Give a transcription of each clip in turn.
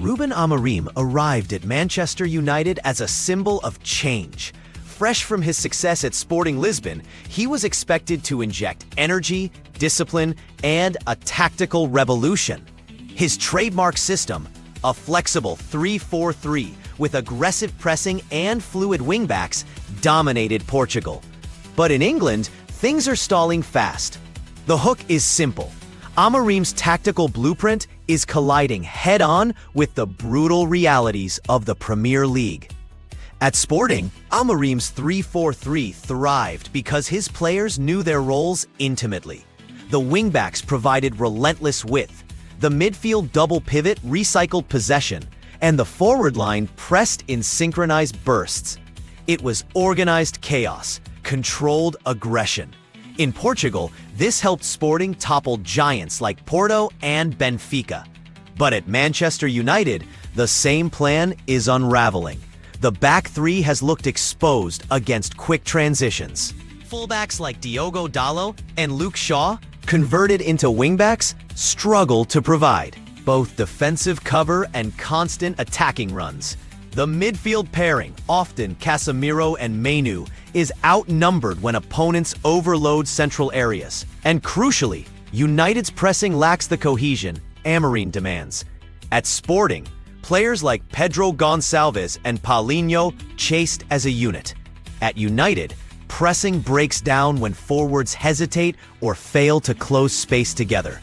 Rúben Amorim arrived at Manchester United as a symbol of change. Fresh from his success at Sporting Lisbon, he was expected to inject energy, discipline, and a tactical revolution. His trademark system, a flexible 3-4-3 with aggressive pressing and fluid wingbacks, dominated Portugal. But in England, things are stalling fast. The hook is simple. Amorim's tactical blueprint is colliding head-on with the brutal realities of the Premier League. At Sporting, Amorim's 3-4-3 thrived because his players knew their roles intimately. The wingbacks provided relentless width, the midfield double pivot recycled possession, and the forward line pressed in synchronized bursts. It was organized chaos, controlled aggression. In Portugal, this helped Sporting topple giants like Porto and Benfica. But at Manchester United, the same plan is unraveling. The back three has looked exposed against quick transitions. Fullbacks like Diogo Dalot and Luke Shaw, converted into wingbacks, struggle to provide both defensive cover and constant attacking runs. The midfield pairing, often Casemiro and Menu, is outnumbered when opponents overload central areas. And crucially, United's pressing lacks the cohesion Amorim demands. At Sporting, players like Pedro Gonçalves and Paulinho chased as a unit. At United, pressing breaks down when forwards hesitate or fail to close space together.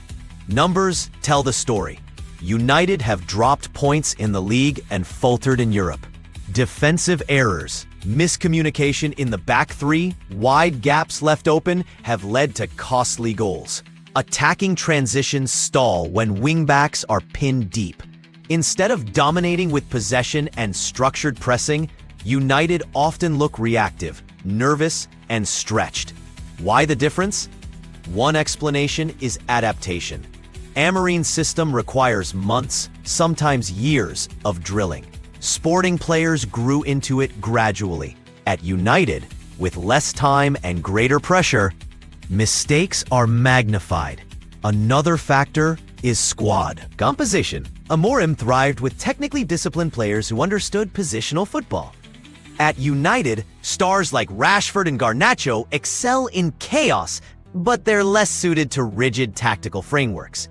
Numbers tell the story. United have dropped points in the league and faltered in Europe. Defensive errors, miscommunication in the back three, wide gaps left open have led to costly goals. Attacking transitions stall when wingbacks are pinned deep. Instead of dominating with possession and structured pressing, United often look reactive, nervous, and stretched. Why the difference? One explanation is adaptation. Amorim's system requires months, sometimes years, of drilling. Sporting players grew into it gradually. At United, with less time and greater pressure, mistakes are magnified. Another factor is squad composition. Amorim thrived with technically disciplined players who understood positional football. At United, stars like Rashford and Garnacho excel in chaos, but they're less suited to rigid tactical frameworks.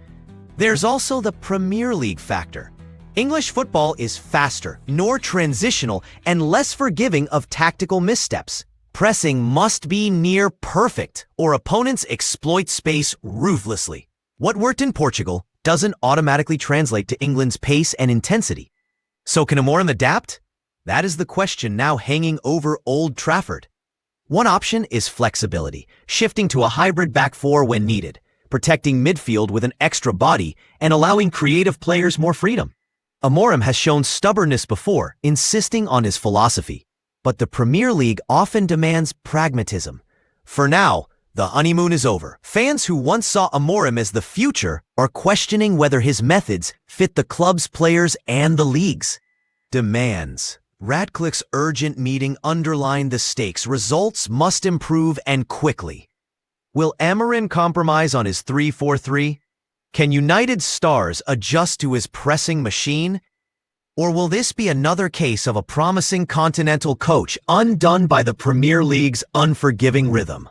There's also the Premier League factor. English football is faster, more transitional, and less forgiving of tactical missteps. Pressing must be near perfect, or opponents exploit space ruthlessly. What worked in Portugal doesn't automatically translate to England's pace and intensity. So can Amorim adapt? That is the question now hanging over Old Trafford. One option is flexibility, shifting to a hybrid back four when needed, protecting midfield with an extra body and allowing creative players more freedom. Amorim has shown stubbornness before, insisting on his philosophy. But the Premier League often demands pragmatism. For now, the honeymoon is over. Fans who once saw Amorim as the future are questioning whether his methods fit the club's players and the league's demands. Ratcliffe's urgent meeting underlined the stakes. Results must improve and quickly. Will Amorim compromise on his 3-4-3? Can United's stars adjust to his pressing machine? Or will this be another case of a promising continental coach undone by the Premier League's unforgiving rhythm?